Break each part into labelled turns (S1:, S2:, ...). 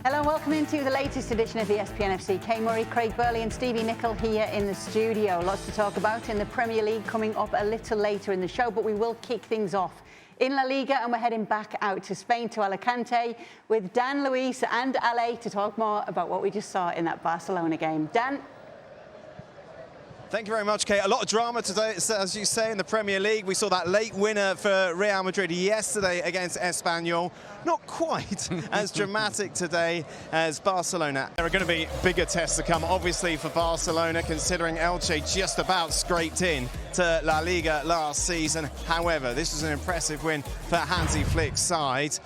S1: Hello and welcome into the latest edition of ESPN FC. Kay Murray, Craig Burley and Stevie Nicol here in the studio. Lots to talk about in the Premier League coming up a little later in the show, but we will kick things off in La Liga and we're heading back out to Spain, to Alicante, with Dan, Luis and Ale to talk more about what we just saw in that Barcelona game. Dan?
S2: Thank you very much, Kate. A lot of drama today, as you say, in the Premier League. We saw that late winner for Real Madrid yesterday against Espanyol. Not quite as dramatic today as Barcelona. There are going to be bigger tests to come, obviously, for Barcelona, considering Elche just about scraped in to La Liga last season. However, this was an impressive win for Hansi Flick's side.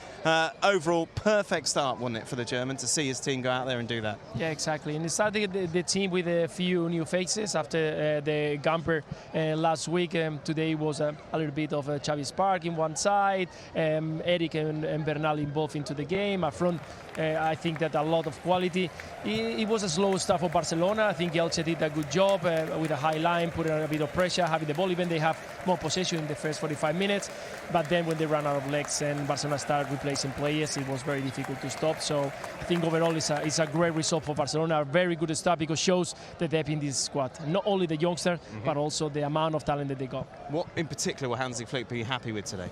S2: Overall, perfect start, wasn't it, for the German to see his team go out there and do that?
S3: Yeah, exactly. And he started the team with a few new faces after the Gamper last week. Today was a little bit of Xavi Spark in one side, Eric and Bernal involved into the game. Up front, I think that a lot of quality. It was a slow start for Barcelona. I think Elche did a good job with a high line, putting a bit of pressure, having the ball. Even they have more possession in the first 45 minutes. But then when they ran out of legs and Barcelona started replacing players, it was very difficult to stop. So I think overall it's a great result for Barcelona. A very good start because it shows the depth in this squad. Not only the youngsters, but also the amount of talent that they got.
S2: What in particular will Hansi Flick be happy with today?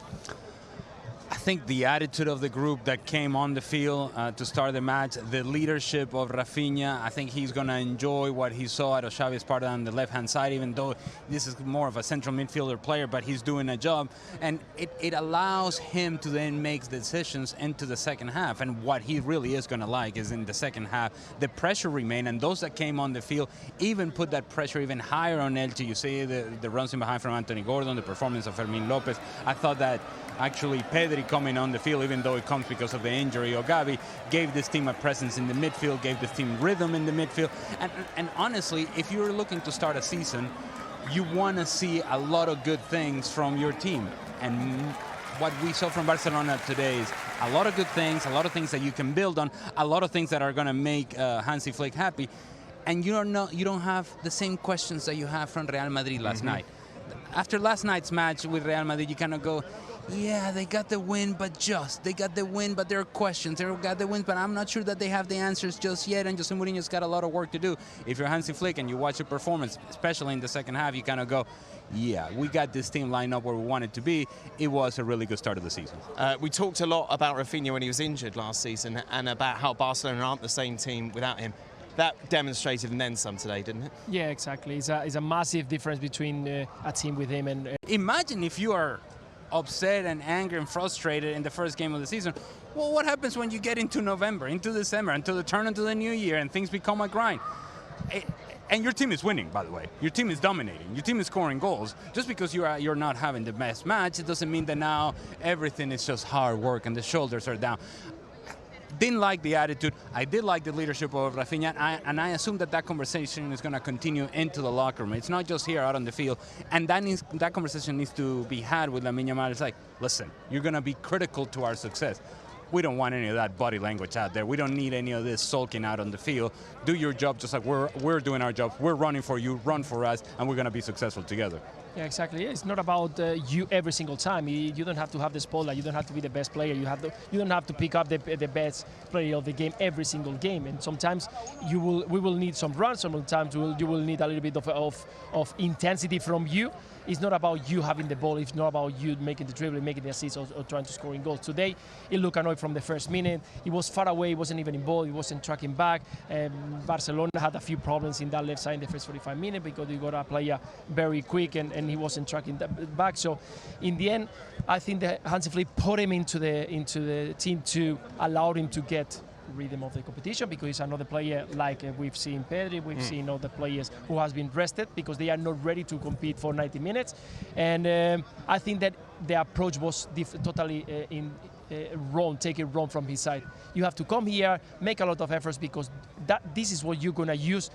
S4: I think the attitude of the group that came on the field to start the match, the leadership of Rafinha. I think he's going to enjoy what he saw out of Xavi Sparta on the left-hand side, even though this is more of a central midfielder player, but he's doing a job. And it allows him to then make decisions into the second half. And what he really is going to like is in the second half, the pressure remain. And those that came on the field even put that pressure even higher on Elche. You see the runs in behind from Anthony Gordon, the performance of Fermin Lopez. I thought that actually Pedri coming on the field, even though it comes because of the injury of Gavi, gave this team a presence in the midfield, gave this team rhythm in the midfield. And honestly, if you're looking to start a season, you want to see a lot of good things from your team. And what we saw from Barcelona today is a lot of good things, a lot of things that you can build on, a lot of things that are going to make Hansi Flick happy. And you don't have the same questions that you have from Real Madrid last night. After last night's match with Real Madrid, you kind of go, yeah, they got the win, but they got the win, but there are questions. They got the win, but I'm not sure that they have the answers just yet, and Jose Mourinho's got a lot of work to do. If you're Hansi Flick and you watch the performance, especially in the second half, you kind of go, yeah, we got this team lined up where we want it to be. It was a really good start of the season.
S2: We talked a lot about Rafinha when he was injured last season and about how Barcelona aren't the same team without him. That demonstrated and then some today, didn't it?
S3: Yeah, exactly. It's a massive difference between a team with him and...
S4: Imagine if you are upset and angry and frustrated in the first game of the season. Well, what happens when you get into November, into December, until the turn into the new year and things become a grind? And your team is winning, by the way. Your team is dominating. Your team is scoring goals. Just because you're not having the best match, it doesn't mean that now everything is just hard work and the shoulders are down. Didn't like the attitude. I did like the leadership of Rafinha, and I assume that conversation is going to continue into the locker room. It's not just here out on the field, and that conversation needs to be had with Lamine Yamal. It's like, listen, you're going to be critical to our success. We don't want any of that body language out there. We don't need any of this sulking out on the field. Do your job just like we're doing our job. We're running for you, run for us, and we're going to be successful together.
S3: Yeah, exactly. It's not about you every single time. You don't have to have the spotlight. You don't have to be the best player. You don't have to pick up the best player of the game every single game. And sometimes we will need some runs. Sometimes you will need a little bit of intensity from you. It's not about you having the ball. It's not about you making the dribble, making the assist, or trying to score in goals. Today, it looked annoyed from the first minute. He was far away. He wasn't even involved. He wasn't tracking back. Barcelona had a few problems in that left side in the first 45 minutes because you got a player very quick and he wasn't tracking back. So, in the end, I think that Hansi Flick put him into the team to allow him to get rhythm of the competition, because he's another player like we've seen Pedri, we've seen other players who has been rested because they are not ready to compete for 90 minutes. And I think that the approach was totally wrong, take it wrong from his side. You have to come here, make a lot of efforts, because this is what you're going to use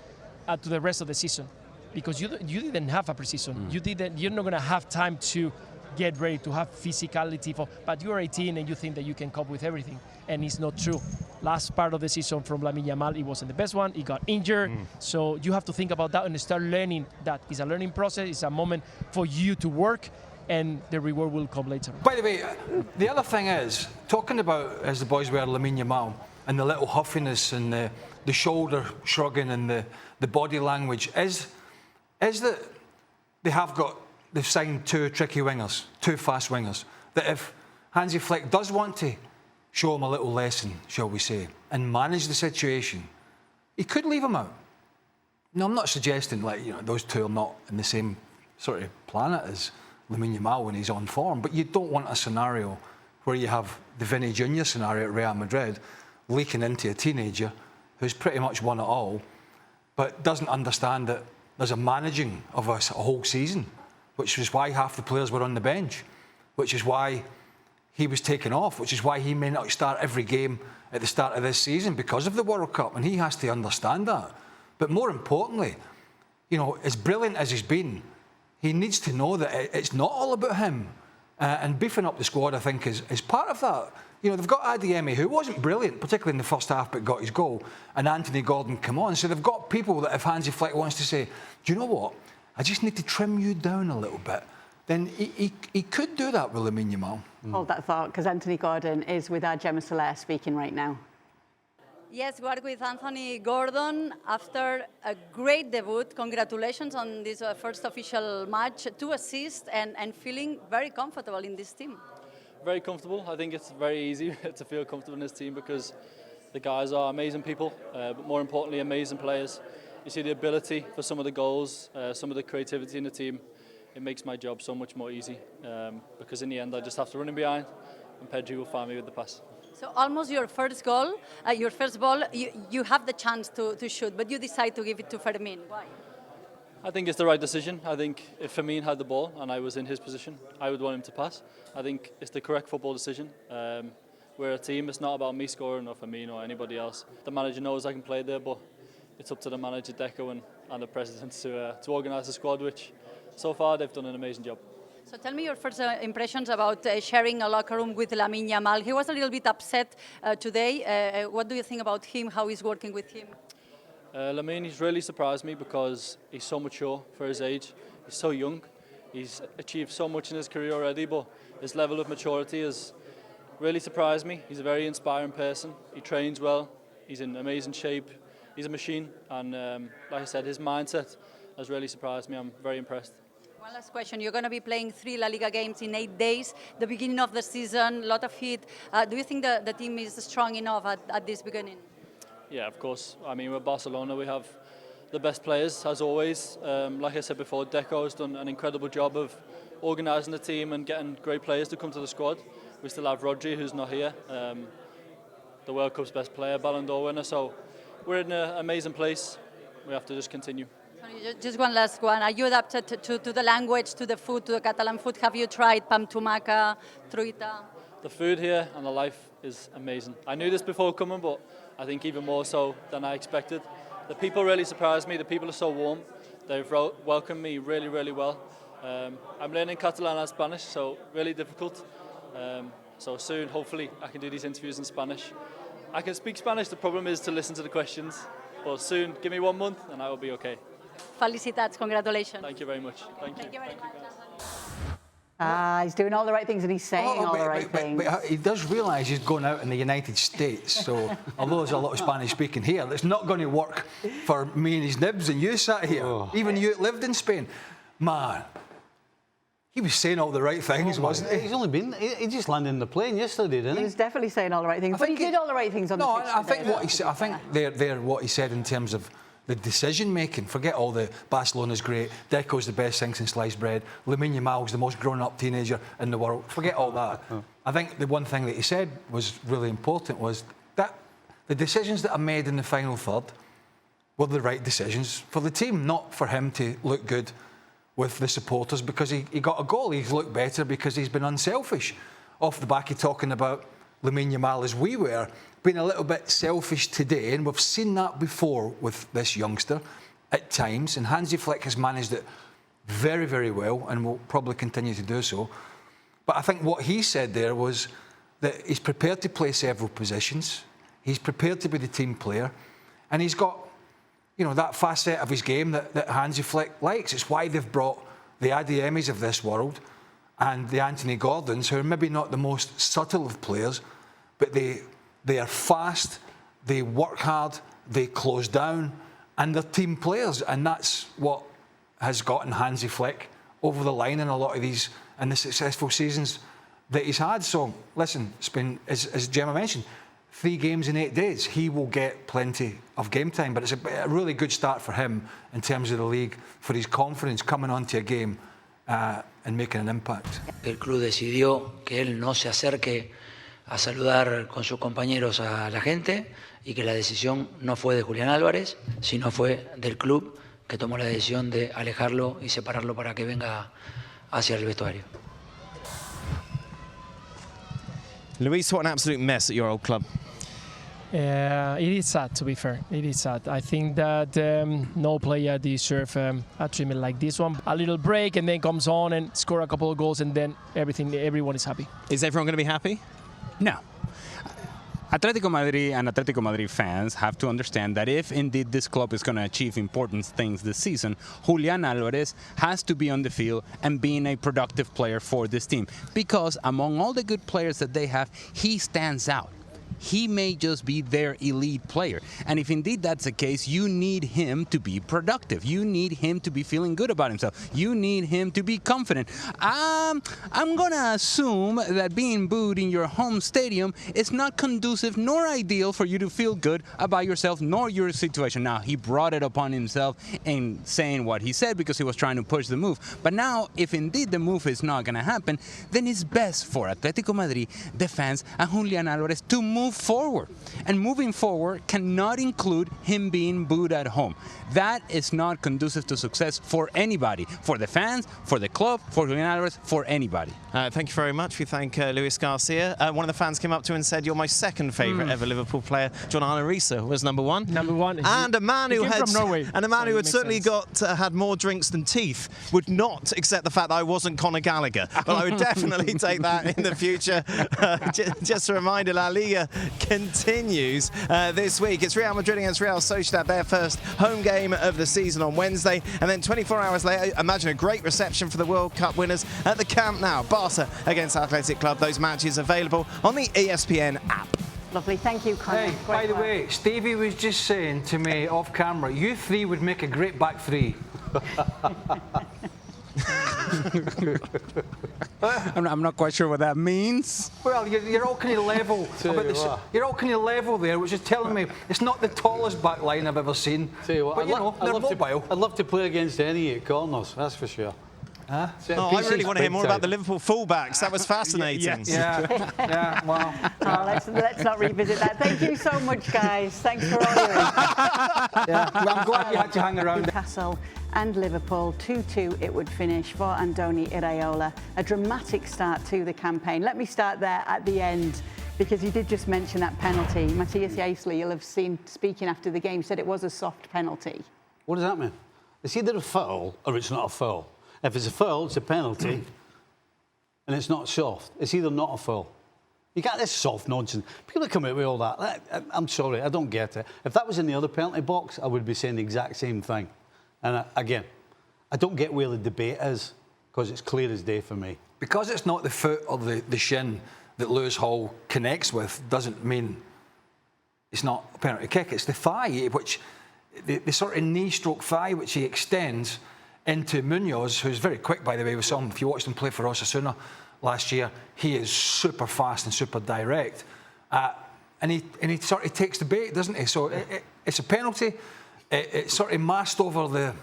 S3: to the rest of the season. Because you didn't have a preseason. You're not going to have time to get ready, to have physicality but you're 18 and you think that you can cope with everything, and it's not true. Last part of the season from Lamine Yamal, it wasn't the best one. He got injured, so you have to think about that and start learning. That it's a learning process. It's a moment for you to work, and the reward will come later.
S5: By the way, the other thing is, talking about, as the boys were, Lamine Yamal, and the little huffiness and the shoulder shrugging and the body language is that they've signed two tricky wingers, two fast wingers, that if Hansi Flick does want to show him a little lesson, shall we say, and manage the situation, he could leave him out. No, I'm not suggesting those two are not in the same sort of planet as Lamine Yamal when he's on form, but you don't want a scenario where you have the Vinny Jr. scenario at Real Madrid leaking into a teenager who's pretty much won it all, but doesn't understand that there's a managing of a whole season, which is why half the players were on the bench, which is why he was taken off, which is why he may not start every game at the start of this season because of the World Cup, and he has to understand that. But more importantly, as brilliant as he's been, he needs to know that it's not all about him. And beefing up the squad, I think, is part of that. They've got Adeyemi, who wasn't brilliant, particularly in the first half, but got his goal, and Anthony Gordon come on. So they've got people that if Hansi Flick wants to say, do you know what, I just need to trim you down a little bit, then he could do that with Lamine Yamal.
S1: Hold that thought, because Anthony Gordon is with our Gemma Soler speaking right now.
S6: Yes, we are with Anthony Gordon after a great debut. Congratulations on this first official match. 2 assists and feeling very comfortable in this team.
S7: Very comfortable. I think it's very easy to feel comfortable in this team because the guys are amazing people, but more importantly, amazing players. You see the ability for some of the goals, some of the creativity in the team. It makes my job so much more easy because in the end, I just have to run in behind and Pedri will find me with the pass.
S6: So almost your first goal, your first ball, you have the chance to shoot, but you decide to give it to Fermin. Why?
S7: I think it's the right decision. I think if Fermin had the ball and I was in his position, I would want him to pass. I think it's the correct football decision. We're a team. It's not about me scoring or Fermin or anybody else. The manager knows I can play there, but it's up to the manager, Deco, and the president to organise the squad, which so far they've done an amazing job.
S6: So tell me your first impressions about sharing a locker room with Lamine Yamal. He was a little bit upset today. What do you think about him, how he's working with him?
S7: Lamine, he's really surprised me because he's so mature for his age. He's so young. He's achieved so much in his career already, but his level of maturity has really surprised me. He's a very inspiring person. He trains well. He's in amazing shape. He's a machine. And like I said, his mindset has really surprised me. I'm very impressed.
S6: One last question. You're going to be playing 3 La Liga games in 8 days, the beginning of the season, a lot of heat. Do you think the team is strong enough at this beginning?
S7: Yeah, of course. I mean, with Barcelona, we have the best players, as always. Like I said before, Deco has done an incredible job of organising the team and getting great players to come to the squad. We still have Rodri, who's not here, the World Cup's best player, Ballon d'Or winner. So we're in an amazing place. We have to just continue.
S6: Just one last one. Are you adapted to the language, to the food, to the Catalan food? Have you tried pam tumaca, truita?
S7: The food here and the life is amazing. I knew this before coming, but I think even more so than I expected. The people really surprised me. The people are so warm. They've welcomed me really, really well. I'm learning Catalan and Spanish, so really difficult. So soon, hopefully, I can do these interviews in Spanish. I can speak Spanish. The problem is to listen to the questions. But soon, give me 1 month and I will be okay.
S6: Felicitats, congratulations.
S7: Thank you very much. Thank you.
S6: Thank you very much.
S1: He's doing all the right things and he's saying all the right things.
S5: But he does realise he's going out in the United States, so although there's a lot of Spanish speaking here, it's not going to work for me and his nibs and you sat here, even you that lived in Spain. Man, he was saying all the right things, wasn't he?
S8: He's only been, he just landed in the plane yesterday, didn't he?
S1: He was definitely saying all the right things, but he did all the right things on the pitch.
S5: I think what he said, I think what he said in terms of the decision making, forget all the Barcelona's great, Deco's the best thing since sliced bread, Lamine Yamal's the most grown up teenager in the world, forget all that. I think the one thing that he said was really important was that the decisions that are made in the final third were the right decisions for the team, not for him to look good with the supporters because he got a goal. He's looked better because he's been unselfish. Off the back of talking about Lamine Yamal as we were, being a little bit selfish today, and we've seen that before with this youngster at times, and Hansi Flick has managed it very, very well and will probably continue to do so. But I think what he said there was that he's prepared to play several positions, he's prepared to be the team player, and he's got, you know, that facet of his game that Hansi Flick likes. It's why they've brought the Adeyemis of this world and the Anthony Gordons, who are maybe not the most subtle of players, but they are fast they work hard, they close down, and they're team players. And that's what has gotten Hansi Flick over the line in a lot of these and the successful seasons that he's had. So, listen, it's been, as Gemma mentioned, 3 games in 8 days. He will get plenty of game time, but it's a really good start for him in terms of the league, for his confidence coming onto a game and making an impact.
S9: El club decidió que él no se acerque a saludar con sus compañeros a la gente y que la decisión no fue de Julián Álvarez, sino fue del club que tomó la decisión de alejarlo y separarlo para que venga hacia el vestuario.
S2: Luis, what an absolute mess at your old club.
S3: It is sad, to be fair. It is sad. I think that no player deserves a treatment like this one. A little break and then comes on and score a couple of goals and then everyone is happy.
S2: Is everyone going to be happy?
S4: No. Atletico Madrid and Atletico Madrid fans have to understand that if indeed this club is going to achieve important things this season, Julián Álvarez has to be on the field and being a productive player for this team. Because among all the good players that they have, he stands out. He may just be their elite player. And if indeed that's the case, you need him to be productive. You need him to be feeling good about himself. You need him to be confident. I'm going to assume that being booed in your home stadium is not conducive nor ideal for you to feel good about yourself nor your situation. Now, he brought it upon himself in saying what he said because he was trying to push the move. But now, if indeed the move is not going to happen, then it's best for Atletico Madrid, the fans, and Julián Álvarez to move forward. And moving forward cannot include him being booed at home. That is not conducive to success for anybody, for the fans, for the club, for Julián Álvarez, for anybody.
S2: Thank you very much. We thank Luis Garcia. One of the fans came up to him and said, "You're my second favourite ever Liverpool player." John Arisa was number 1.
S3: Number 1.
S2: And a man who had,
S3: from Norway,
S2: and a man
S3: so
S2: who
S3: it
S2: had
S3: makes
S2: certainly
S3: sense.
S2: had more drinks than teeth would not accept the fact that I wasn't Conor Gallagher. But I would definitely take that in the future. Just a reminder, La Liga continues this week. It's Real Madrid against Real Sociedad, their first home game of the season on Wednesday. And then 24 hours later, imagine a great reception for the World Cup winners at the Camp Nou. Barca against Athletic Club. Those matches available on the ESPN app.
S1: Lovely, thank you, Conor.
S5: Hey,
S1: Great
S5: by the
S1: work.
S5: way, Stevie was just saying to me off camera, you 3 would make a great back 3.
S4: I'm not quite sure what that means.
S5: Well, you're all kind of level. You're all kind of level there, which is telling me it's not the tallest back line I've ever seen.
S8: Tell you what,
S5: but they're mobile.
S8: I'd love to play against any at corners, that's for sure.
S2: I really want to hear more about the Liverpool fullbacks. That was fascinating.
S5: Yeah, well.
S1: Let's not revisit that. Thank you so much, guys. Thanks for all your
S5: Yeah, well, I'm glad you had to hang around.
S1: Newcastle and Liverpool, 2-2 it would finish for Andoni Iraola. A dramatic start to the campaign. Let me start there at the end, because you did just mention that penalty. Matthias Jaisley, you'll have seen speaking after the game, said it was a soft penalty.
S8: What does that mean? It's either a foul or it's not a foul. If it's a foul, it's a penalty, and it's not soft. It's either not a foul. You got this soft nonsense. People come out with all that. I'm sorry, I don't get it. If that was in the other penalty box, I would be saying the exact same thing. And again, I don't get where the debate is, because it's clear as day for me.
S5: Because it's not the foot or the shin that Lewis Hall connects with doesn't mean it's not a penalty kick. It's the thigh, which the sort of knee-stroke thigh which he extends into Munoz, who's very quick, by the way. If you watched him play for Osasuna last year, he is super fast and super direct. And he sort of takes the bait, doesn't he? So it's a penalty. It sort of masked over the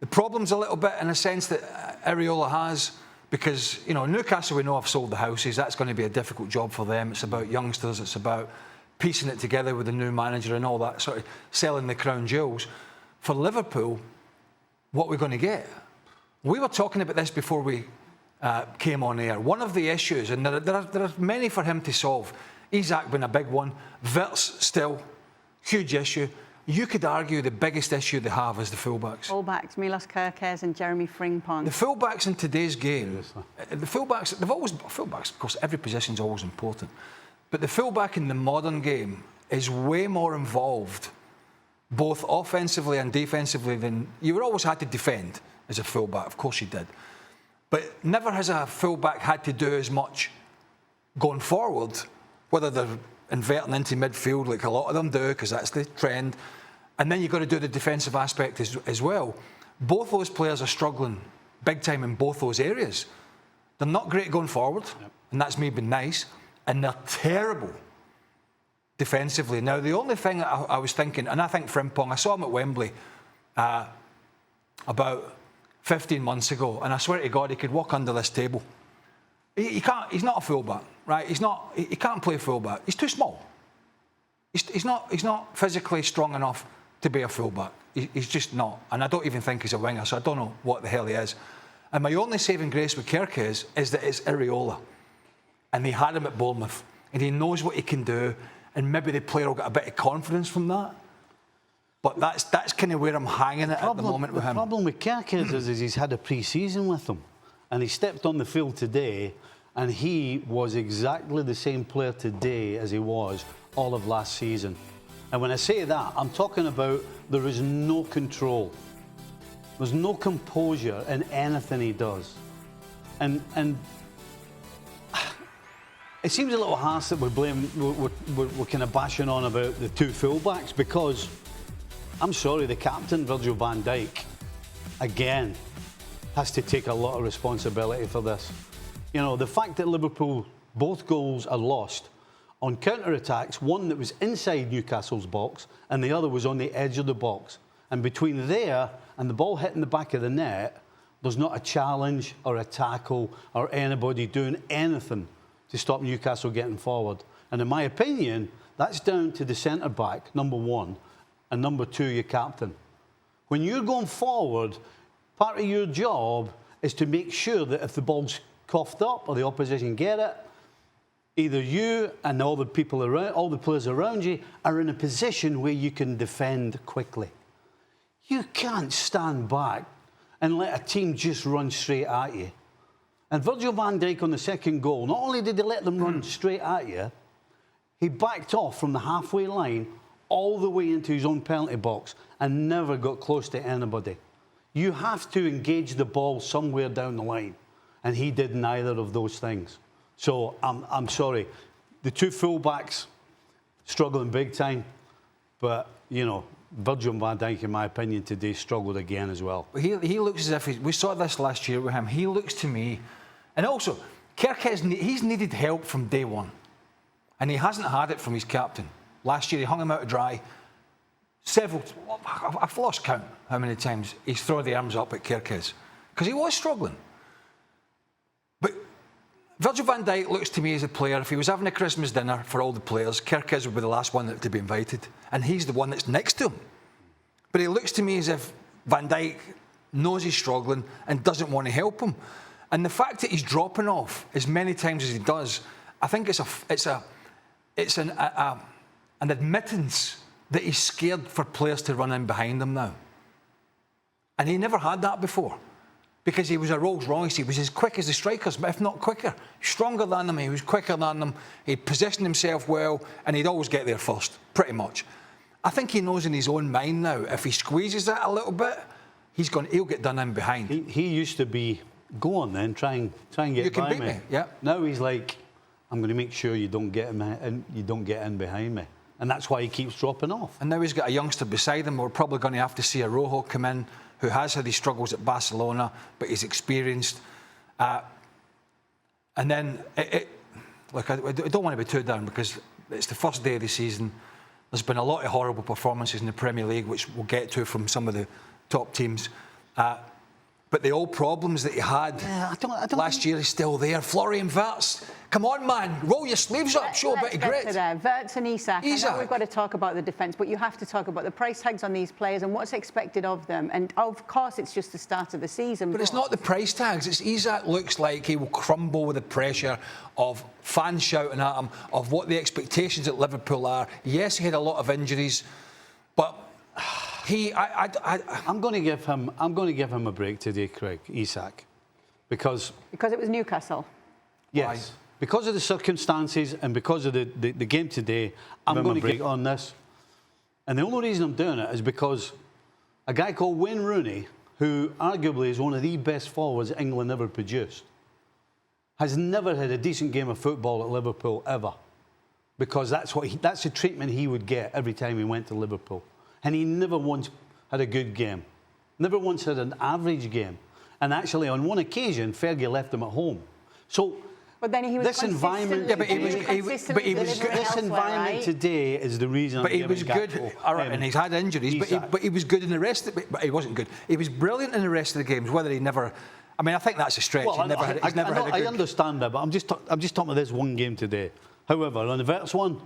S5: problems a little bit, in a sense that Iraola has, because, you know, Newcastle, we know, have sold the houses. That's going to be a difficult job for them. It's about youngsters. It's about piecing it together with the new manager and all that, sort of selling the crown jewels. For Liverpool, what we're going to get. We were talking about this before we came on air. One of the issues, and there are many for him to solve. Isak been a big one. Wirtz still, huge issue. You could argue the biggest issue they have is the fullbacks.
S1: Fullbacks, Milos Kerkez and Jeremy Frimpong.
S5: The fullbacks in today's game, the fullbacks, fullbacks, of course, every position's always important. But the fullback in the modern game is way more involved, both offensively and defensively, than you always had to defend as a fullback. Of course you did. But never has a fullback had to do as much going forward, whether they're inverting into midfield like a lot of them do, because that's the trend. And then you've got to do the defensive aspect as well. Both those players are struggling big time in both those areas. They're not great going forward, and that's maybe nice, and they're terrible defensively. Now, the only thing I was thinking, and I think Frimpong, I saw him at Wembley about 15 months ago, and I swear to God, he could walk under this table. He can't. He's not a fullback, right? He can't play fullback. He's too small. He's not physically strong enough to be a fullback. He's just not. And I don't even think he's a winger, so I don't know what the hell he is. And my only saving grace with Kirk is that it's Areola. And they had him at Bournemouth. And he knows what he can do. And maybe the player will get a bit of confidence from that. But that's kind of where I'm hanging at the moment with him.
S8: The problem with Kirk is he's had a pre-season with him. And he stepped on the field today, and he was exactly the same player today as he was all of last season. And when I say that, I'm talking about there is no control. There's no composure in anything he does. And it seems a little harsh that we're kind of bashing on about the two fullbacks, because I'm sorry, the captain, Virgil van Dijk, again, has to take a lot of responsibility for this. You know, the fact that Liverpool, both goals are lost on counter-attacks, one that was inside Newcastle's box and the other was on the edge of the box. And between there and the ball hitting the back of the net, there's not a challenge or a tackle or anybody doing anything to stop Newcastle getting forward. And in my opinion, that's down to the centre-back, number one, and number two, your captain. When you're going forward, part of your job is to make sure that if the ball's coughed up or the opposition get it, either you and all the people around, all the players around you, are in a position where you can defend quickly. You can't stand back and let a team just run straight at you. And Virgil van Dijk on the second goal, not only did he let them run straight at you, he backed off from the halfway line all the way into his own penalty box and never got close to anybody. You have to engage the ball somewhere down the line, and he did neither of those things. So I'm sorry, the two fullbacks struggling big time, but you know, Virgil van Dijk, in my opinion, today struggled again as well.
S5: He looks as if we saw this last year with him. He looks to me, and also Kirk he's needed help from day one, and he hasn't had it from his captain. Last year he hung him out to dry. I've lost count how many times he's thrown the arms up at Kirkes, because he was struggling. But Virgil van Dijk looks to me as a player, if he was having a Christmas dinner for all the players, Kirkes would be the last one to be invited, and he's the one that's next to him. But he looks to me as if Van Dijk knows he's struggling and doesn't want to help him. And the fact that he's dropping off as many times as he does, I think it's an admittance that he's scared for players to run in behind him now. And he never had that before, because he was a Rolls Royce. He was as quick as the strikers, but if not quicker. Stronger than them, he was quicker than them. He'd positioned himself well, and he'd always get there first, pretty much. I think he knows in his own mind now, if he squeezes that a little bit, he'll get done in behind.
S8: He used to be, go on then, try and get
S5: you can
S8: by
S5: beat me. Yeah.
S8: Now he's like, I'm going to make sure you don't get him and you don't get in behind me. And that's why he keeps dropping off.
S5: And now he's got a youngster beside him. We're probably going to have to see Araujo come in, who has had his struggles at Barcelona, but he's experienced. And then, look, I don't want to be too down, because it's the first day of the season. There's been a lot of horrible performances in the Premier League, which we'll get to from some of the top teams. But the old problems that he had last year is still there. Florian Wirtz, come on, man, roll your sleeves up, show a bit of grit.
S1: Wirtz and Isak. I know we've got to talk about the defence, but you have to talk about the price tags on these players and what's expected of them. And of course, it's just the start of the season.
S5: But it's not the price tags. It's Isak looks like he will crumble with the pressure of fans shouting at him, of what the expectations at Liverpool are. Yes, he had a lot of injuries, but
S8: I'm going to give him a break today, Craig, Isak, because
S1: it was Newcastle.
S8: Yes, why? Because of the circumstances and because of the game today, I'm going to break on this. And the only reason I'm doing it is because a guy called Wayne Rooney, who arguably is one of the best forwards England ever produced, has never had a decent game of football at Liverpool ever. because that's the treatment he would get every time he went to Liverpool. And he never once had a good game. Never once had an average game. And actually, on one occasion, Fergie left him at home. So,
S1: but then he was
S8: this environment, this environment today is the reason.
S5: But he was good, and he's had injuries. But he was good in the rest. But he wasn't good. He was brilliant in the rest of the games. Whether he never, I mean, I think that's a stretch.
S8: Well,
S5: I
S8: understand that, but I'm just talking about this one game today. However, on the Verts one,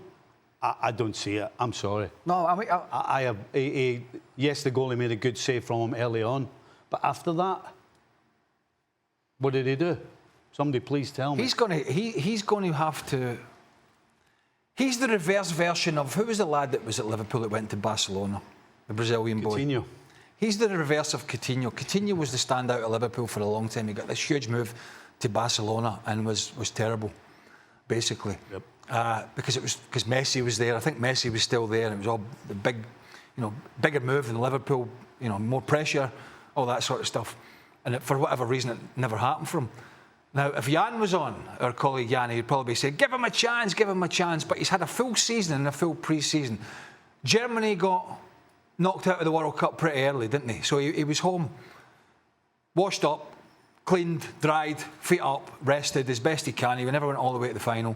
S8: I don't see it. I'm sorry.
S5: No, I mean,
S8: yes, the goalie made a good save from him early on, but after that, what did he do? Somebody please tell me.
S5: He's going to have to. He's the reverse version of who was the lad that was at Liverpool that went to Barcelona, the Brazilian boy.
S8: Coutinho.
S5: He's the reverse of Coutinho. Coutinho was the standout at Liverpool for a long time. He got this huge move to Barcelona and was terrible, basically.
S8: Yep.
S5: Because Messi was there. I think Messi was still there, and it was all the big, bigger move than Liverpool. More pressure, all that sort of stuff. And for whatever reason, it never happened for him. Now, if Jan was on, our colleague Jan, he'd probably say, give him a chance, give him a chance. But he's had a full season and a full pre-season. Germany got knocked out of the World Cup pretty early, didn't they? So he was home, washed up, cleaned, dried, feet up, rested as best he can. He never went all the way to the final.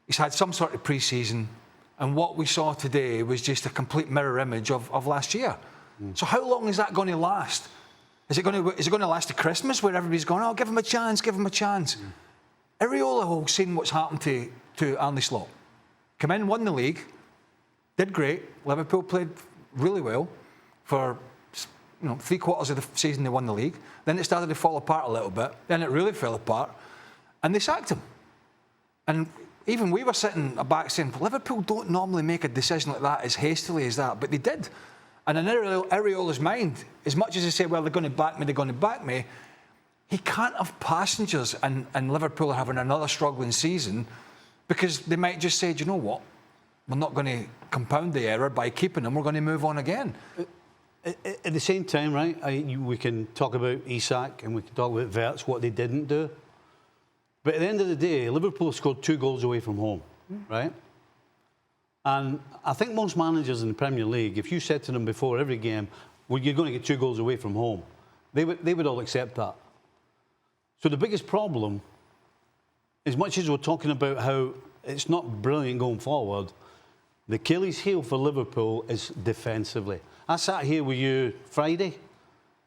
S5: He's had some sort of pre-season. And what we saw today was just a complete mirror image of last year. So how long is that going to last? Is it going to last to Christmas where everybody's going, oh, give him a chance, give him a chance? Areola will seen what's happened to Arne Slot. Come in, won the league, did great. Liverpool played really well for 3/4 of the season they won the league. Then it started to fall apart a little bit. Then it really fell apart. And they sacked him. And even we were sitting back saying, well, Liverpool don't normally make a decision like that as hastily as that, but they did. And in Areola's mind, as much as they say, well, they're going to back me, he can't have passengers and Liverpool are having another struggling season because they might just say, do you know what? We're not going to compound the error by keeping him. We're going to move on again.
S8: At the same time, right, we can talk about Isak and we can talk about Verts, what they didn't do. But at the end of the day, Liverpool scored 2 goals away from home, right? And I think most managers in the Premier League, if you said to them before every game, well, you're going to get 2 goals away from home, they would all accept that. So the biggest problem, as much as we're talking about how it's not brilliant going forward, the Achilles heel for Liverpool is defensively. I sat here with you Friday,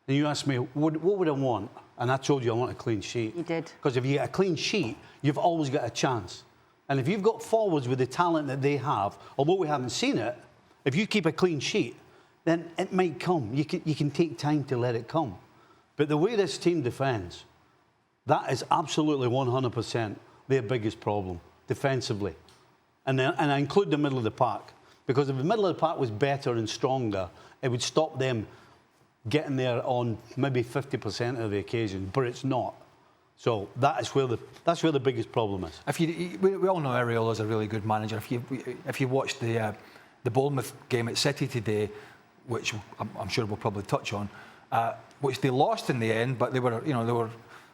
S8: and you asked me, what would I want? And I told you I want a clean sheet.
S1: You did.
S8: Because if you get a clean sheet, you've always got a chance. And if you've got forwards with the talent that they have, although we haven't seen it, if you keep a clean sheet, then it might come. You can take time to let it come. But the way this team defends, that is absolutely 100% their biggest problem, defensively. And I include the middle of the park. Because if the middle of the park was better and stronger, it would stop them getting there on maybe 50% of the occasion, but it's not. So that's where the biggest problem is.
S5: We all know Areola's a really good manager. If you watched the Bournemouth game at City today, which I'm sure we'll probably touch on, which they lost in the end, but they were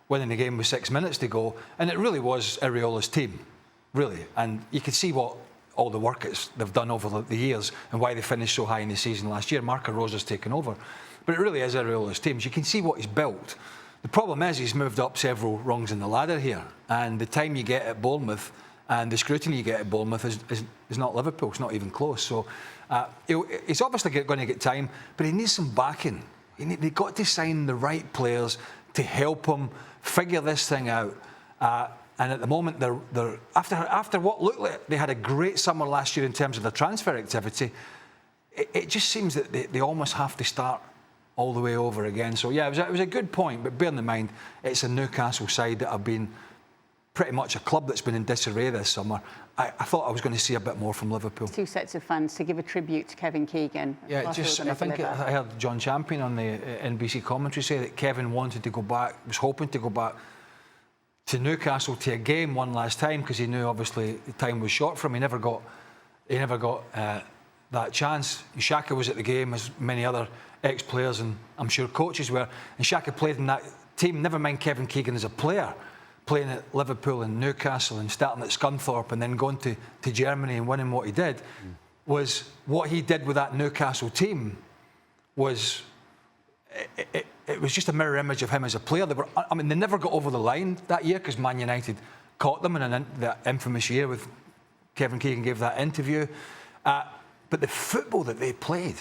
S5: winning the game with 6 minutes to go, and it really was Areola's team, really. And you could see what all the work they've done over the years and why they finished so high in the season last year. Marco Rosa's taken over, but it really is Areola's team. You can see what he's built. The problem is he's moved up several rungs in the ladder here, and the time you get at Bournemouth and the scrutiny you get at Bournemouth is not Liverpool. It's not even close. So he's obviously going to get time, but he needs some backing. They've got to sign the right players to help him figure this thing out. And at the moment, they're after what looked like they had a great summer last year in terms of their transfer activity. It just seems that they almost have to start all the way over again. So yeah, it was a good point, but bearing in mind it's a Newcastle side that have been pretty much a club that's been in disarray this summer. I thought I was going to see a bit more from Liverpool.
S1: 2 sets of fans to give a tribute to Kevin Keegan.
S5: Yeah, I think I heard John Champion on the NBC commentary say that Kevin wanted to go back, was hoping to go back to Newcastle to a game one last time because he knew obviously the time was short for him. He never got that chance. Xhaka was at the game as many other ex-players and I'm sure coaches were. And Xhaka played in that team. Never mind Kevin Keegan as a player, playing at Liverpool and Newcastle and starting at Scunthorpe and then going to Germany and winning what he did, was what he did with that Newcastle team was, it was just a mirror image of him as a player. They never got over the line that year because Man United caught them in that infamous year with Kevin Keegan gave that interview. But the football that they played,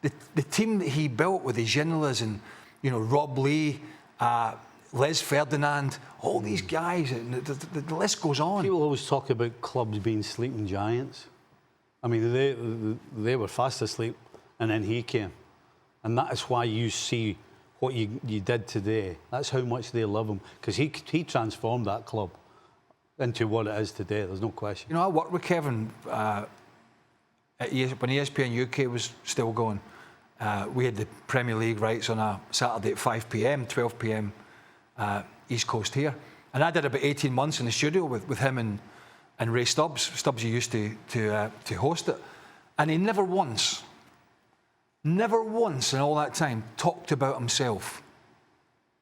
S5: the team that he built with the Ginolas and Rob Lee, Les Ferdinand, all these guys, and the list goes on.
S8: People always talk about clubs being sleeping giants. I mean, they were fast asleep, and then he came. And that is why you see what you did today. That's how much they love him, because he transformed that club into what it is today. There's no question.
S5: I worked with Kevin when ESPN UK was still going. We had the Premier League rights on a Saturday at 5 p.m, 12 p.m. East Coast here. And I did about 18 months in the studio with him and Ray Stubbs. Stubbs used to host it. And he never once in all that time talked about himself,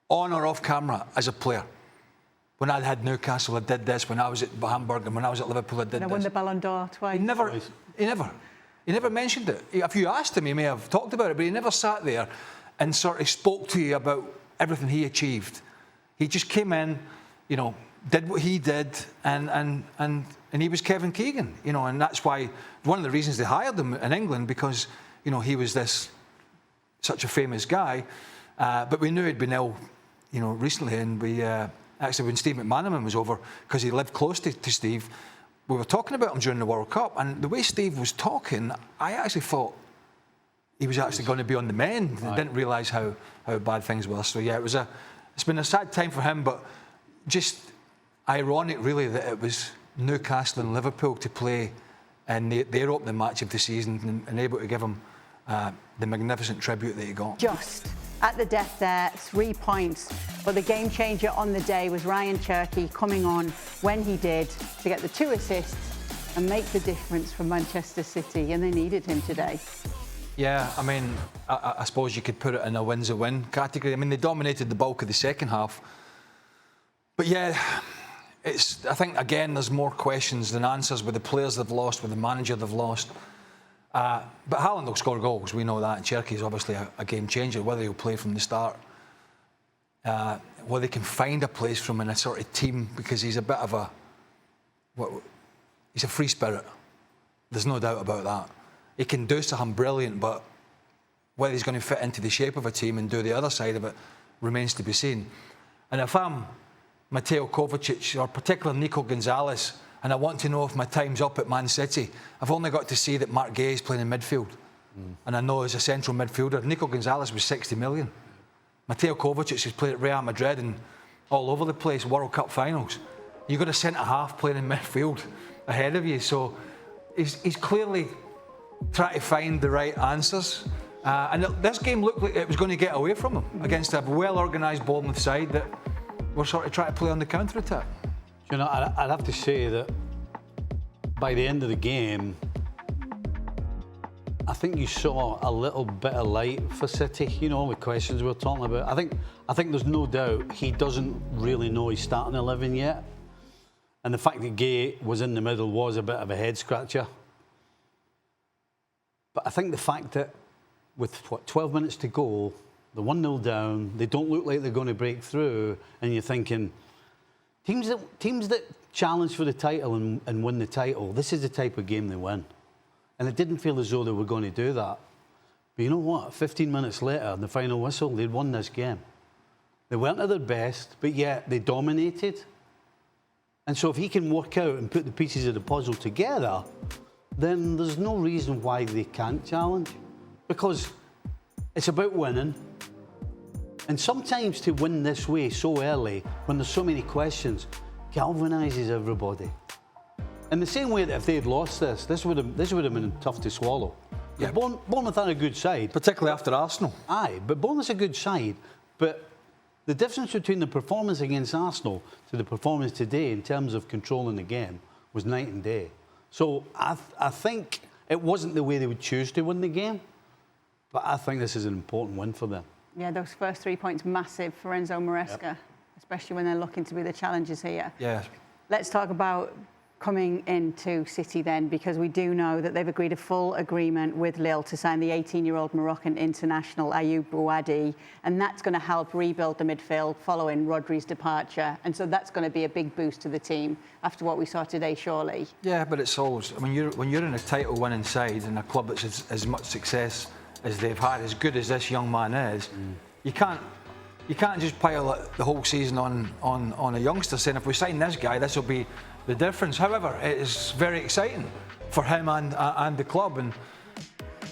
S5: on or off camera, as a player. When I had Newcastle, I did this. When I was at Hamburg and when I was at Liverpool, I did this.
S1: I won the Ballon d'Or twice.
S5: He never mentioned it. If you asked him, he may have talked about it, but he never sat there and sort of spoke to you about everything he achieved. He just came in, did what he did, and he was Kevin Keegan, and that's why one of the reasons they hired him in England, because he was such a famous guy, but we knew he'd been ill, recently, and we actually when Steve McManaman was over, because he lived close to Steve, we were talking about him during the World Cup, and the way Steve was talking, I actually thought he was actually going to be on the mend. I didn't realise how bad things were. So yeah, it's been a sad time for him, but just ironic really that it was Newcastle and Liverpool to play in their opening match of the season and able to give him the magnificent tribute that he got.
S1: Just at the death there, 3 points. But the game changer on the day was Ryan Cherky coming on when he did to get the 2 assists and make the difference for Manchester City, and they needed him today.
S5: Yeah, I mean, I suppose you could put it in a win's a win category. I mean, they dominated the bulk of the second half. But yeah, I think, again, there's more questions than answers with the players they've lost, with the manager they've lost. But Haaland will score goals, we know that. And Cherky is obviously a game changer, whether he'll play from the start, whether he can find a place from in a sort of team, because he's a bit of he's a free spirit. There's no doubt about that. He can do something brilliant, but whether he's going to fit into the shape of a team and do the other side of it remains to be seen. And if I'm Mateo Kovacic, or particularly Nico Gonzalez, and I want to know if my time's up at Man City, I've only got to see that Mark Gay is playing in midfield. And I know as a central midfielder, Nico Gonzalez was 60 million. Mateo Kovacic has played at Real Madrid and all over the place, World Cup finals. You've got a centre-half playing in midfield ahead of you. So he's clearly trying to find the right answers. And this game looked like it was going to get away from him against a well-organised Bournemouth side that were sort of trying to play on the counter-attack.
S8: I'd have to say that by the end of the game, I think you saw a little bit of light for City. The questions we were talking about. I think there's no doubt he doesn't really know his starting 11 yet. And the fact that Gay was in the middle was a bit of a head-scratcher. But I think the fact that with, 12 minutes to go, they're 1-0 down, they don't look like they're going to break through, and you're thinking, teams that challenge for the title and win the title, this is the type of game they win. And it didn't feel as though they were going to do that. But you know what? 15 minutes later, the final whistle, they'd won this game. They weren't at their best, but yet they dominated. And so if he can work out and put the pieces of the puzzle together, then there's no reason why they can't challenge. Because it's about winning. And sometimes to win this way so early, when there's so many questions, galvanises everybody. In the same way that if they'd lost this would have been tough to swallow. Yeah. Bournemouth are a good side.
S5: Particularly after Arsenal.
S8: Aye, but Bournemouth's a good side. But the difference between the performance against Arsenal to the performance today in terms of controlling the game was night and day. So I think it wasn't the way they would choose to win the game, but I think this is an important win for them.
S1: Yeah, those first 3 points, massive for Enzo Maresca.
S8: Yep.
S1: especially when they're looking to be the challengers here.
S5: Yeah.
S1: Let's talk about coming into City then, because we do know that they've agreed a full agreement with Lille to sign the 18-year-old Moroccan international Ayoub Bouadi, and that's going to help rebuild the midfield following Rodri's departure. And so that's going to be a big boost to the team after what we saw today, surely. Yeah,
S5: but it's always, when you're in a title-winning side in a club that's as much success as they've had, as good as this young man is, you can't just pile the whole season on a youngster saying, if we sign this guy, this will be the difference. However, it is very exciting for him and the club, and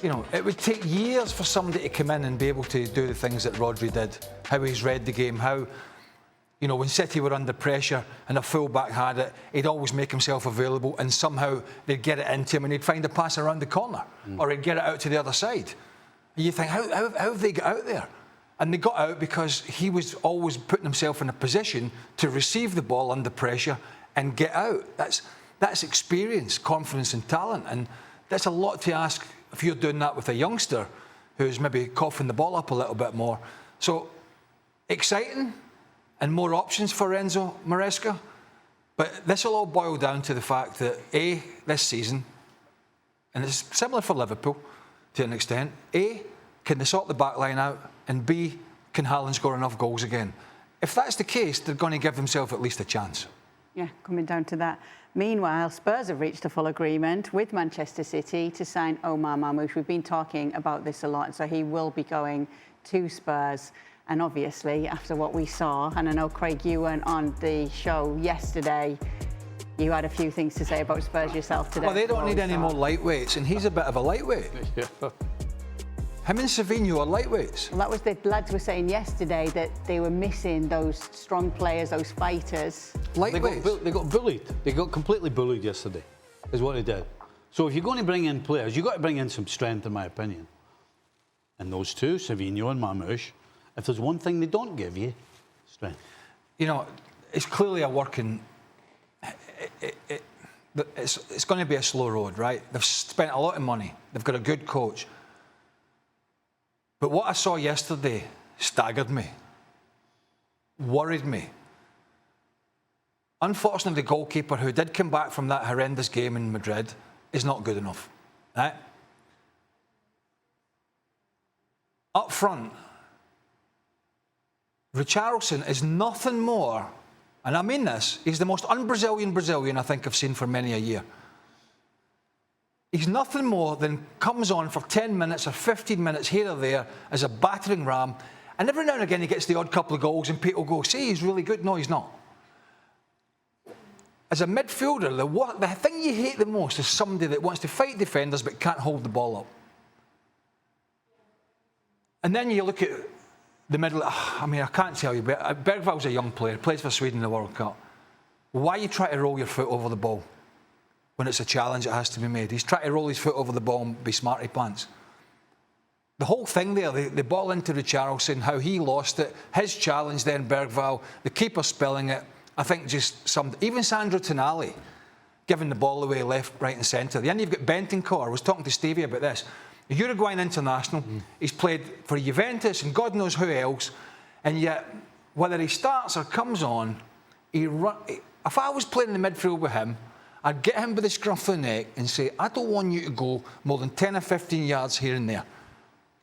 S5: you know, it would take years for somebody to come in and be able to do the things that Rodri did, how he's read the game, how, you know, when City were under pressure and a full-back had it, he'd always make himself available, and somehow they'd get it into him and he'd find a pass around the corner, or he'd get it out to the other side. And you think, how have they got out there? And they got out because he was always putting himself in a position to receive the ball under pressure and get out. That's experience, confidence and talent, and that's a lot to ask if you're doing that with a youngster who's maybe coughing the ball up a little bit more. So exciting and more options for Enzo Maresca, but this will all boil down to the fact that A, this season, and it's similar for Liverpool to an extent, A, can they sort the back line out, and B, can Haaland score enough goals again? If that's the case, they're going to give themselves at least a chance.
S1: Yeah, coming down to that. Meanwhile, Spurs have reached a full agreement with Manchester City to sign Omar Marmoush. We've been talking about this a lot, so he will be going to Spurs. And obviously, after what we saw, and I know, Craig, you weren't on the show yesterday, you had a few things to say about Spurs yourself today.
S5: Well, they don't need any more lightweights, and he's a bit of a lightweight. Yeah. Him and Savinho are lightweights.
S1: Well, that was the lads were saying yesterday, that they were missing those strong players, those fighters.
S8: Lightweights. They got bullied. They got completely bullied yesterday, is what they did. So if you're going to bring in players, you've got to bring in some strength, in my opinion. And those two, Savinho and Marmoush, if there's one thing they don't give you, strength.
S5: You know, it's clearly a working... It's going to be a slow road, right? They've spent a lot of money. They've got a good coach. But what I saw yesterday staggered me, worried me. Unfortunately, the goalkeeper who did come back from that horrendous game in Madrid is not good enough. Right? Up front, Richarlison is nothing more, and I mean this, he's the most un-Brazilian Brazilian I think I've seen for many a year. He's nothing more than comes on for 10 minutes or 15 minutes here or there as a battering ram, and every now and again he gets the odd couple of goals and people go, see, he's really good. No, he's not. As a midfielder, the thing you hate the most is somebody that wants to fight defenders but can't hold the ball up. And then you look at the middle, I mean, I can't tell you, but Bergvall's a young player, plays for Sweden in the World Cup. Why you try to roll your foot over the ball when it's a challenge that has to be made? He's trying to roll his foot over the ball and be smarty pants. The whole thing there, the ball into Richarlison, how he lost it, his challenge then, Bergvall, the keeper spilling it, I think just even Sandro Tonali giving the ball away left, right and centre. Then you've got Bentancur. I was talking to Stevie about this. A Uruguayan international, he's played for Juventus and God knows who else, and yet whether he starts or comes on, if I was playing in the midfield with him, I'd get him by the scruff of the neck and say, I don't want you to go more than 10 or 15 yards here and there.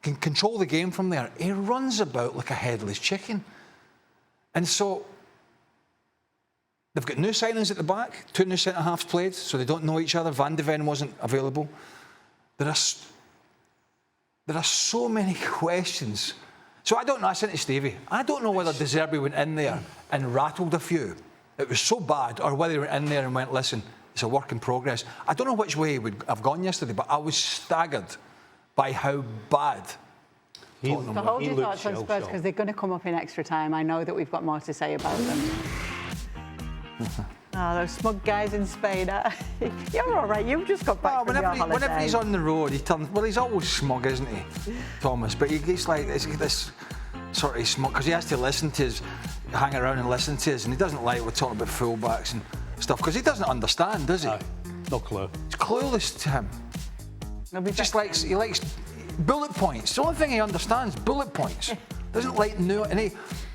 S5: Can control the game from there. He runs about like a headless chicken. And so they've got new signings at the back, 2 new centre-halves played, so they don't know each other. Van de Ven wasn't available. There are so many questions. So I don't know, I said to Stevie, I don't know whether De Zerbi went in there and rattled a few. It was so bad, or whether he went in there and went, listen, it's a work in progress. I don't know which way he would have gone yesterday, but I was staggered by how bad.
S1: So hold your thoughts on Spurs, because they're going to come up in extra time. I know that we've got more to say about them. Oh, those smug guys in Spain. You're all right. You've just got back from your holiday.
S5: Whenever he's on the road, he turns... Well, he's always smug, isn't he, Thomas? But he's like this sort of smug, because he has to listen to us, hang around and listen to us, and he doesn't like we're talking about fullbacks and stuff, because he doesn't understand, does he?
S8: No clue.
S5: It's clueless to him. He likes bullet points. The only thing he understands, bullet points. Doesn't like new... And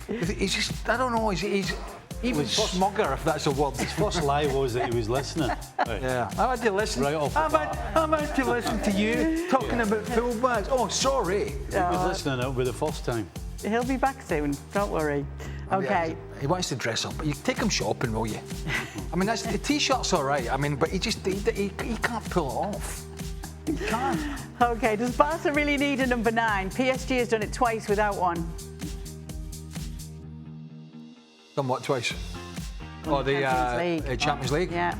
S5: He's just, I don't know, he's even smugger, if that's a word.
S8: His first lie was that he was listening. Right.
S5: Yeah, I had to listen.
S8: Right off the
S5: I'm had to listen to you talking about fullbacks. Oh, sorry.
S8: He was listening, it'll be the first time.
S1: He'll be back soon, don't worry. Okay.
S5: He wants to dress up, but you take him shopping, will you? I mean, the T-shirt's all right. I mean, but he can't pull it off. He can't.
S1: Okay, does Barca really need a number 9? PSG has done it twice without one.
S5: Done what twice? Oh, the Champions League.
S1: Yeah.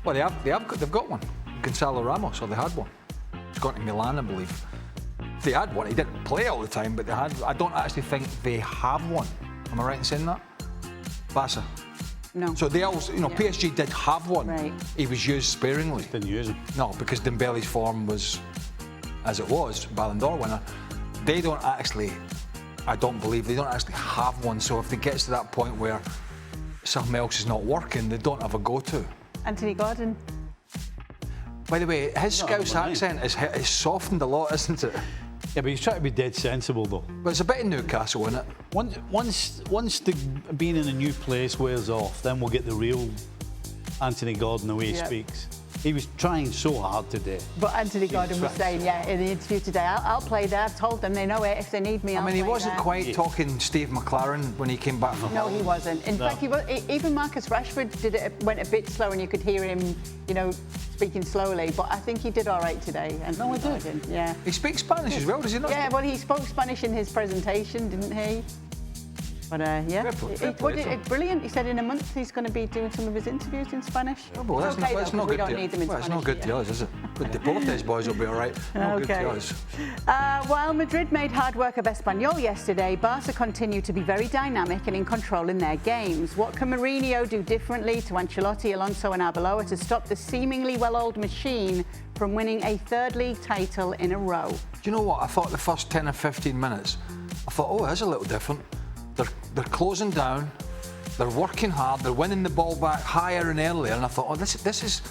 S5: Well, they've got one. Gonzalo Ramos, or they had one. He's gone to Milan, I believe. They had one. He didn't play all the time, but they had. I don't actually think they have one. Am I right in saying that? Barca.
S1: No.
S5: So they also, PSG did have one.
S1: Right.
S5: He was used sparingly.
S8: Didn't use him.
S5: No, because Dembele's form was, as it was, Ballon d'Or winner. They don't actually. I don't believe they don't actually have one. So if it gets to that point where something else is not working, they don't have a go-to.
S1: Anthony Gordon.
S5: By the way, his Scouse accent is softened a lot, isn't it?
S8: Yeah, but he's trying to be dead sensible, though.
S5: But it's a bit in Newcastle, isn't it?
S8: Once the being in a new place wears off, then we'll get the real Anthony Gordon the way he speaks. He was trying so hard today.
S1: But Anthony Gordon was saying, in the interview today, I'll play there. I've told them they know it. If they need me, I'll play there.
S5: I mean, he wasn't quite talking Steve McLaren when he came back from
S1: No, he wasn't. In fact, even Marcus Rashford went a bit slow, and you could hear him, speaking slowly. But I think he did all right today.
S5: No, he did.
S1: Yeah.
S5: He speaks Spanish as well, does he not?
S1: Yeah, well, he spoke Spanish in his presentation, didn't he? But brilliant. He said in a month he's going to be doing some of his interviews in Spanish.
S5: Oh, well, that's not good.
S1: We don't need them in
S5: Spanish. It's not good
S1: yet.
S5: to us, is it? But the Deportes boys will be all right. Not good to us.
S1: While Madrid made hard work of Espanyol yesterday, Barca continue to be very dynamic and in control in their games. What can Mourinho do differently to Ancelotti, Alonso and Arbeloa to stop the seemingly well-oiled machine from winning a third league title in a row?
S5: Do you know what? I thought the first 10 or 15 minutes, I thought, that's a little different. They're closing down, they're working hard, they're winning the ball back higher and earlier, and I thought, this is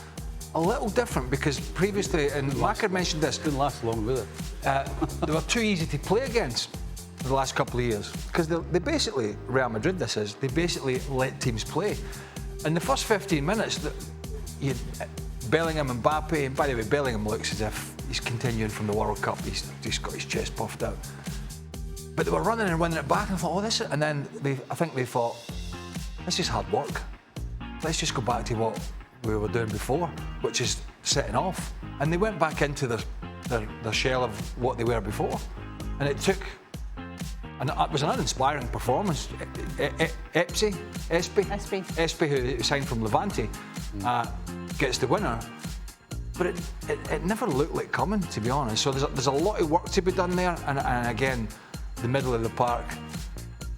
S5: a little different, because previously, and Mac had mentioned this,
S8: didn't last long, did it?
S5: They were too easy to play against the last couple of years, because they basically, Real Madrid they basically let teams play. In the first 15 minutes, Bellingham, Mbappe, and by the way, Bellingham looks as if he's continuing from the World Cup, he's just got his chest puffed out. But they were running and winning it back, and I thought, this is... And then I think they thought, this is hard work. Let's just go back to what we were doing before, which is setting off. And they went back into their shell of what they were before. And it was an uninspiring performance. Espi, who signed from Levante, gets the winner. But it never looked like coming, to be honest. So there's a lot of work to be done there, and again, the middle of the park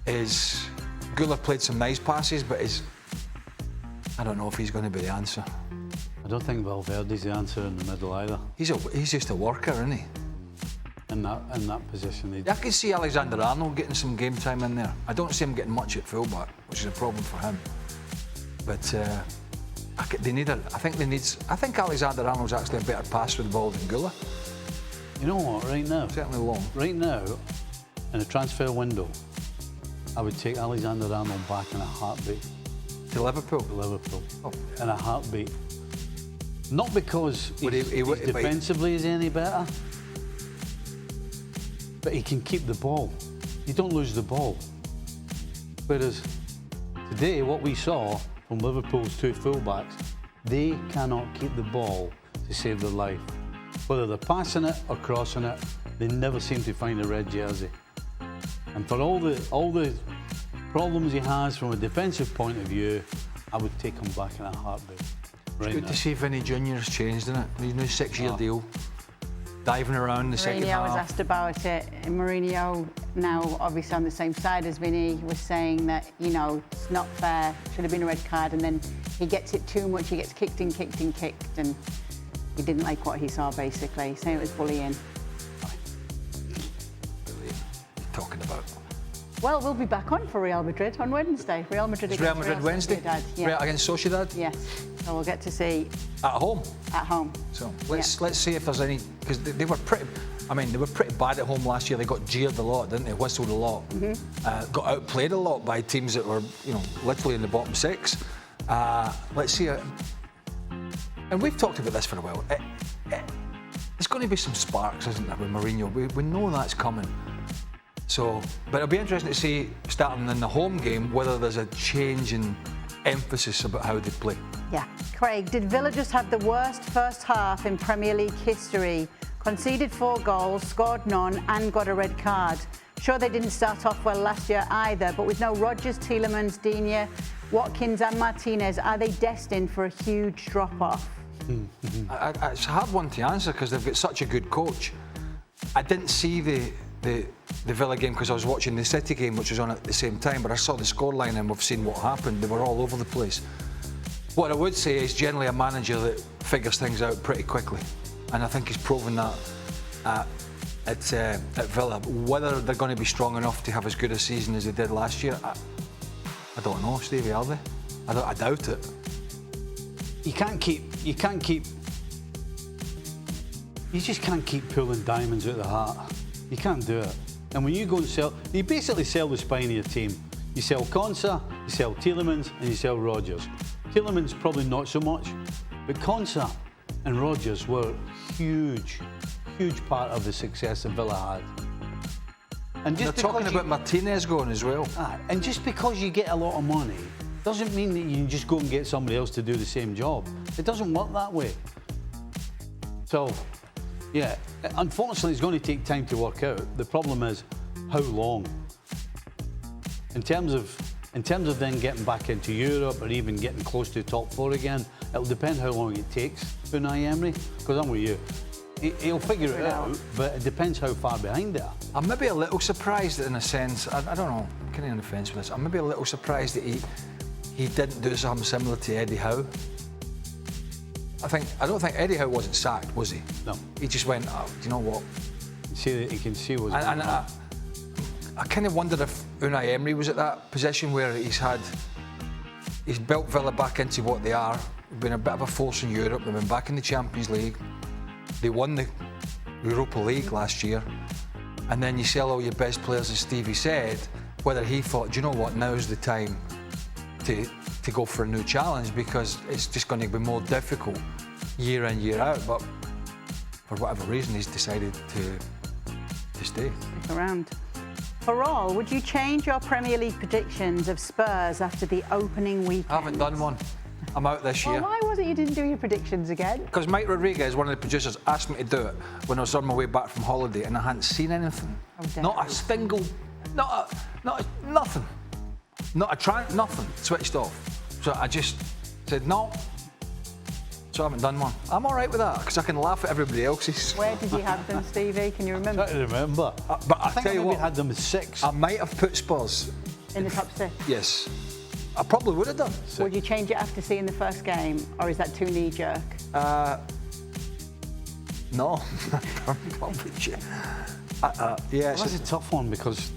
S5: is... Gula played some nice passes, but I don't know if he's going to be the answer.
S8: I don't think Valverde's the answer in the middle either.
S5: He's just a worker, isn't he?
S8: In that position.
S5: I can see Alexander-Arnold getting some game time in there. I don't see him getting much at fullback, which is a problem for him. But I think Alexander-Arnold's actually a better passer with the ball than Gula.
S8: You know what? Right now,
S5: certainly long.
S8: Right now, in a transfer window, I would take Alexander-Arnold back in a heartbeat.
S5: To Liverpool?
S8: To Liverpool.
S5: Oh.
S8: In a heartbeat. Not because defensively is any better, but he can keep the ball. You don't lose the ball. Whereas today, what we saw from Liverpool's two fullbacks, they cannot keep the ball to save their life. Whether they're passing it or crossing it, they never seem to find a red jersey. And for all the problems he has from a defensive point of view, I would take him back in a heartbeat.
S5: It's good to see Vinny Jr.'s changed, isn't it? He's new 6-year deal, diving around the second half.
S1: Mourinho was asked about it. Mourinho, now obviously on the same side as Vinny, was saying that, it's not fair, should have been a red card, and then he gets it too much, he gets kicked, and he didn't like what he saw, basically, saying it was bullying.
S5: Talking about.
S1: Well, we'll be back on for Real Madrid on Wednesday. Real Madrid
S5: Wednesday?
S1: Yeah.
S5: Against Sociedad?
S1: Yes. So we'll get to see.
S5: At home?
S1: At home.
S5: So let's see if there's any, because they were pretty. I mean, they were pretty bad at home last year. They got jeered a lot, didn't they? Whistled a lot. Got outplayed a lot by teams that were, literally in the bottom six. Let's see. And we've talked about this for a while. There's going to be some sparks, isn't there, with Mourinho? We know that's coming. So, but it'll be interesting to see, starting in the home game, whether there's a change in emphasis about how they play.
S1: Yeah. Craig, did Villa just have the worst first half in Premier League history? Conceded 4 goals, scored none, and got a red card. Sure, they didn't start off well last year either, but with no Rodgers, Tielemans, Digne, Watkins and Martinez, are they destined for a huge drop-off?
S5: It's a hard one to answer because they've got such a good coach. I didn't see the Villa game because I was watching the City game, which was on at the same time, but I saw the scoreline and we've seen what happened. They were all over the place. What I would say is generally a manager that figures things out pretty quickly, and I think he's proven that at Villa. Whether they're going to be strong enough to have as good a season as they did last year, I don't know, Stevie, are they? I doubt it.
S8: You just can't keep pulling diamonds out of the heart. You can't do it. And when you go and sell, you basically sell the spine of your team. You sell Konsa, you sell Tielemans, and you sell Rodgers. Tielemans probably not so much, but Konsa and Rodgers were huge part of the success that Villa had. And
S5: just they're talking about Martinez going as well.
S8: And just because you get a lot of money doesn't mean that you can just go and get somebody else to do the same job. It doesn't work that way. So, yeah, unfortunately, it's going to take time to work out. The problem is how long. In terms of then getting back into Europe or even getting close to the top 4 again, it'll depend how long it takes Unai Emery. Because I'm with you. He'll figure it out, but it depends how far behind they are.
S5: I'm maybe a little surprised in a sense. I don't know. I'm kind of on the fence with this. I'm maybe a little surprised that he didn't do something similar to Eddie Howe. I don't think Eddie Howe wasn't sacked, was he?
S8: No.
S5: He just went, oh, do you know what?
S8: You can see what's going on.
S5: I kind of wondered if Unai Emery was at that position where he's built Villa back into what they are. They've been a bit of a force in Europe. They've been back in the Champions League. They won the Europa League last year. And then you sell all your best players, as Stevie said. Whether he thought, do you know what, now's the time to go for a new challenge because it's just going to be more difficult year in, year out. But for whatever reason, he's decided to stay.
S1: Stick around. For all, would you change your Premier League predictions of Spurs after the opening weekend?
S5: I haven't done one. I'm out this year.
S1: Well, why was it you didn't do your predictions again?
S5: Because Mike Rodriguez, one of the producers, asked me to do it when I was on my way back from holiday and I hadn't seen anything. Not a single, nothing. Nothing switched off. So I just said no. So I haven't done one. I'm all right with that because I can laugh at everybody else's.
S1: Where did you have them, Stevie? Can you remember?
S8: I can't remember.
S5: But I
S8: think
S5: tell you
S8: we
S5: what,
S8: had them as 6.
S5: I might have put Spurs
S1: In the top 6?
S5: Yes. I probably would have done.
S1: Would you change it after seeing the first game, or is that too knee-jerk?
S5: No. Probably. Yeah,
S8: That's a tough one because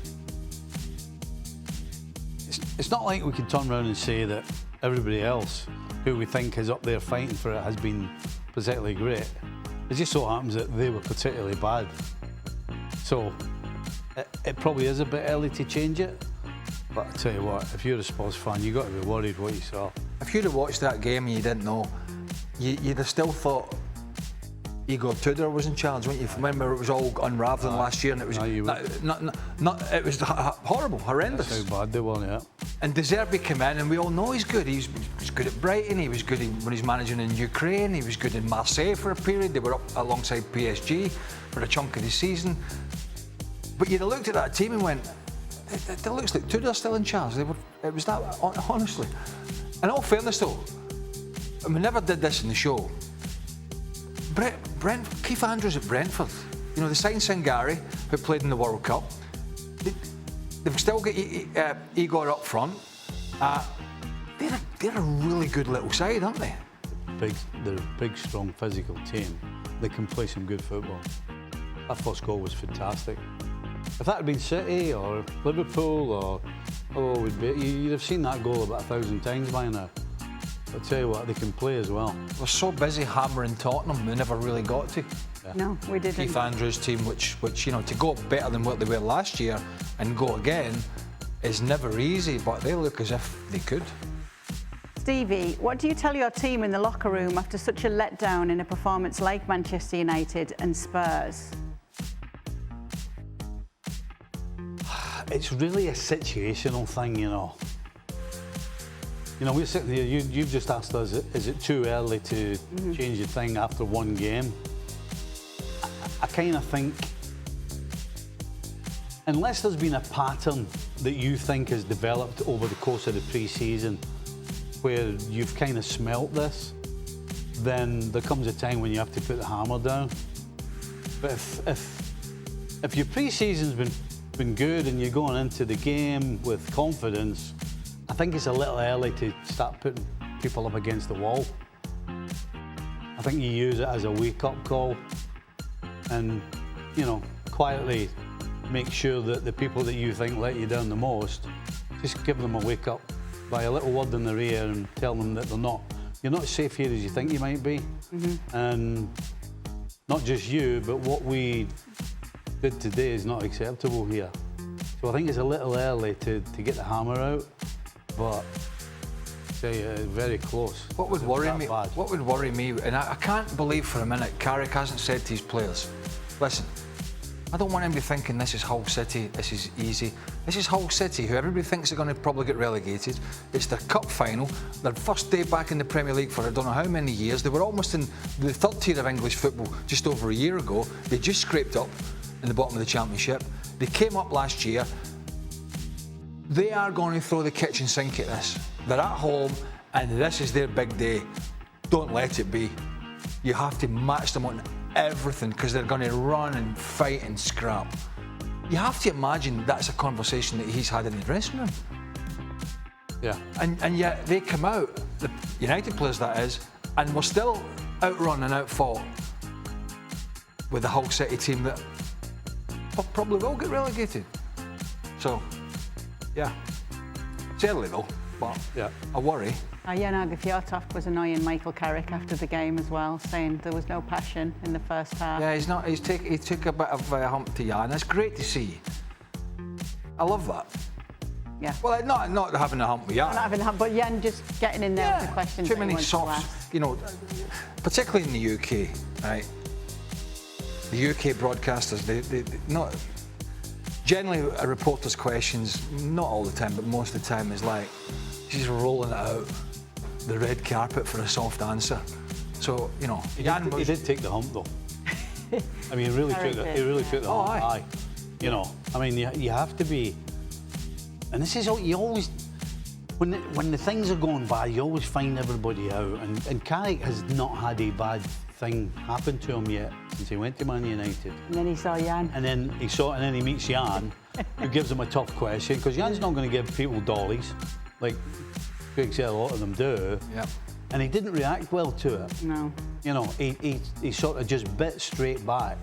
S8: it's not like we can turn around and say that everybody else who we think is up there fighting for it has been particularly great. It just so happens that they were particularly bad. So it probably is a bit early to change it. But I tell you what, if you're a Spurs fan, you've got to be worried what you saw.
S5: If you'd have watched that game and you didn't know, you'd have still thought Igor Tudor was in charge, wouldn't you? Remember, it was all unravelling last year, and it was it was horrible, horrendous.
S8: That's how bad they were, yeah.
S5: And De Zerbi came in, and we all know he's good. He was good at Brighton. He was good when he's managing in Ukraine. He was good in Marseille for a period. They were up alongside PSG for a chunk of the season. But you'd have looked at that team and went, it looks like Tudor's still in charge. It was that, honestly. In all fairness, though, and we never did this in the show. Keith Andrews at Brentford. You know, they signed Sangari, who played in the World Cup. They've still got Igor up front. They're a really good little side, aren't they?
S8: They're a big, strong, physical team. They can play some good football. That first goal was fantastic. If that had been City or Liverpool or you'd have seen that goal about 1,000 times by now. I'll tell you what, they can play as well.
S5: We're so busy hammering Tottenham, we never really got to.
S1: No, we didn't.
S5: Keith Andrews' team, which you know, to go better than what they were last year and go again is never easy, but they look as if they could.
S1: Stevie, what do you tell your team in the locker room after such a letdown in a performance like Manchester United and Spurs?
S8: It's really a situational thing, you know. You know, we're sitting here, you've just asked us, is it too early to change the thing after one game? I kind of think, unless there's been a pattern that you think has developed over the course of the pre-season where you've kind of smelt this, then there comes a time when you have to put the hammer down. But if your pre-season's been good and you're going into the game with confidence, I think it's a little early to start putting people up against the wall. I think you use it as a wake-up call and, you know, quietly make sure that the people that you think let you down the most, just give them a wake-up by a little word in their ear and tell them that you're not as safe here as you think you might be. And not just you, but what we did today is not acceptable here. So I think it's a little early to get the hammer out, but very close.
S5: What would worry me? What would worry me? And I can't believe for a minute Carrick hasn't said to his players, "Listen, I don't want anybody thinking this is Hull City, this is easy. This is Hull City, who everybody thinks are going to probably get relegated. It's their cup final, their first day back in the Premier League for I don't know how many years. They were almost in the third tier of English football just over a year ago. They just scraped up in the bottom of the Championship. They came up last year. They are going to throw the kitchen sink at this. They're at home, and this is their big day. Don't let it be. You have to match them on everything because they're going to run and fight and scrap." You have to imagine that's a conversation that he's had in the dressing room.
S8: Yeah.
S5: And yet they come out, the United players that is, and we're still outrun and outfought with the Hull City team that probably will get relegated. So, yeah. It's early though, but
S8: yeah,
S5: I worry.
S1: Jan Fjørtoft was annoying Michael Carrick after the game as well, saying there was no passion in the first half.
S5: Yeah, he took a bit of a hump to Jan. It's great to see. I love that.
S1: Yeah.
S5: Well, not having a hump with Jan.
S1: Not having a hump, but Jan just getting in there with the questions.
S5: Too many softs, you know, particularly in the UK, right? The UK broadcasters, they not generally a reporter's questions, not all the time, but most of the time is like she's rolling it out, the red carpet for a soft answer. So, you know,
S8: he did take the hump though. I mean, he really took the hump. Aye. You know, I mean, you have to be, and this is you always, when the things are going bad, you always find everybody out. And Carrick has not had a bad thing happen to him yet since he went to Man United.
S1: And then he saw Jan.
S8: And then he meets Jan, who gives him a tough question because Jan's not going to give people dollies, like Greg said a lot of them do.
S5: Yeah.
S8: And he didn't react well to it.
S1: No.
S8: You know, he sort of just bit straight back.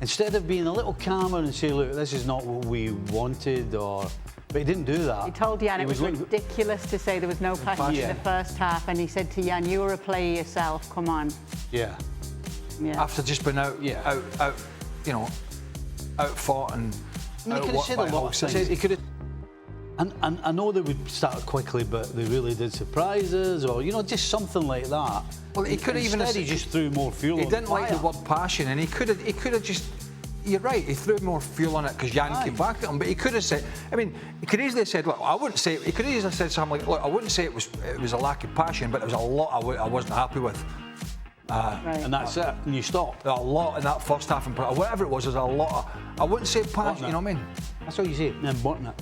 S8: Instead of being a little calmer and say, look, this is not what we wanted, but he didn't do that.
S1: He told Jan it was ridiculous to say there was no passion in the first half, and he said to Jan, "You were a player yourself, come on." Yeah.
S5: After just been out, you know, out fought and
S8: he could have said a lot of things. He could have. And I know they would start quickly, but they really did surprise us, or, you know, just something like that.
S5: Well, he could have even...
S8: Instead, he just threw more fuel on the fire.
S5: He didn't like the word passion, and he could have just... You're right, he threw more fuel on it because Jan came back at him, but he could have said... I mean, he could easily have said, look, I wouldn't say... He could easily have said something like, look, I wouldn't say it was a lack of passion, but there was a lot I wasn't happy with.
S8: And that's it, and you stop.
S5: A lot in that first half, and whatever it was, there's a lot I wouldn't say passion, you know what I mean?
S8: That's what you say, then button it.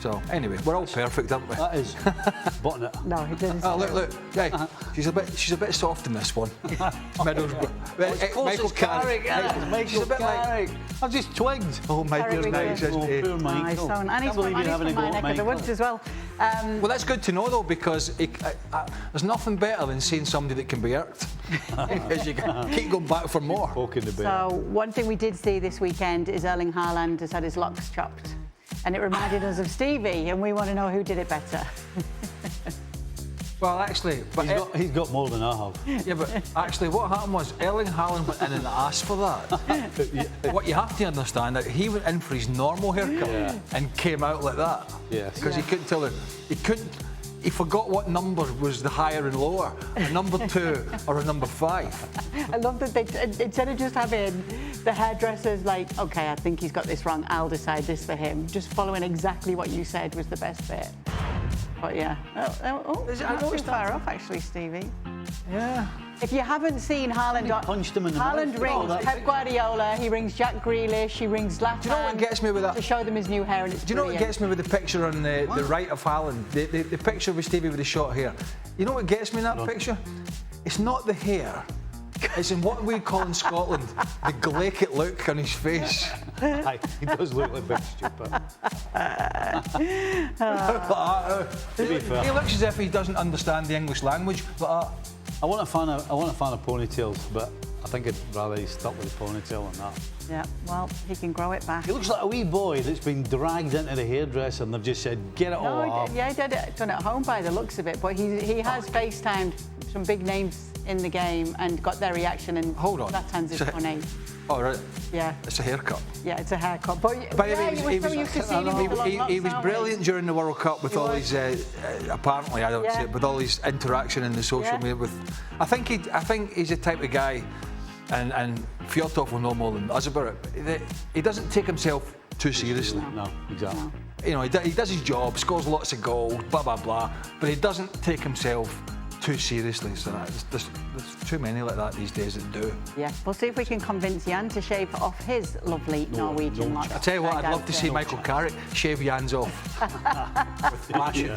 S5: So, anyway, we're all perfect, aren't we?
S8: That is. Button it.
S1: No, he didn't.
S5: Oh, look. Yeah, she's a bit soft in this one.
S8: Michael Carrick. Michael Carrick. I've just twigged.
S5: Oh, Michael's nice.
S8: Poor Michael.
S1: And he's from my neck of the woods as well.
S5: Well, that's good to know, though, because there's nothing better than seeing somebody that can be irked. Because you keep going back for more.
S1: So, one thing we did see this weekend is Erling Haaland has had his locks chopped. And it reminded us of Stevie, and we want to know who did it better.
S5: Well, actually, but
S8: He's got more than I have.
S5: yeah, but actually, what happened was Erling Haaland went in and asked for that. What you have to understand that he went in for his normal haircut and came out like that.
S8: Yes.
S5: Because he couldn't tell he forgot what number was the higher and lower, a number 2 or a number 5.
S1: I love that they, instead of just having the hairdressers like, okay, I think he's got this wrong, I'll decide this for him, just following exactly what you said was the best bit. But yeah, not too far off actually, Stevie.
S5: Yeah.
S1: If you haven't seen Haaland,
S8: punched him in the
S1: Haaland
S8: mouth.
S1: rings Pep Guardiola, he rings Jack Grealish, he rings Zlatan.
S5: Do you know what gets me with that?
S1: To show them his new hair, and it's
S5: Do you know what
S1: brilliant.
S5: gets me with the picture on the right of Haaland? The picture with Stevie with the short hair. You know what gets me in that picture? It's not the hair. It's in what we call in Scotland the glaikit look on his face.
S8: Aye, he does look like a bit stupid. To be fair.
S5: He looks as if he doesn't understand the English language. But
S8: I want a fan of ponytails, but I think I'd rather he stuck with the ponytail than that.
S1: Yeah, well, he can grow it back.
S8: He looks like a wee boy that's been dragged into the hairdresser and they've just said, get it all off.
S1: Yeah, he done it at home by the looks of it, but he has FaceTimed some big names in the game and got their reaction, and
S5: hold on.
S1: Zlatan's is funny.
S5: oh right,
S1: Yeah.
S5: it's a haircut.
S1: Yeah, it's a haircut. But
S5: yeah,
S1: you were so used to seeing him with the long locks,
S5: he was
S1: aren't we?
S5: brilliant during the World Cup with all his apparently I don't see it, with all his interaction in the social media. With I think he's the type of guy, and Fjortov will know more than us about it. He doesn't take himself too seriously.
S8: No, exactly.
S1: No.
S5: You know, he does his job, scores lots of goals, blah blah blah, but he doesn't take himself too seriously. So there's too many like that these days that do.
S1: Yeah, we'll see if we can convince Jan to shave off his lovely Norwegian locks.
S5: I tell you what, I'd love to see
S1: No
S5: Michael Carrick shave Jan's off.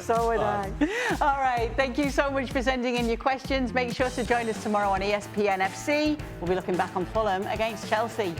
S1: So would I. All right, thank you so much for sending in your questions. Make sure to join us tomorrow on ESPN FC. We'll be looking back on Fulham against Chelsea.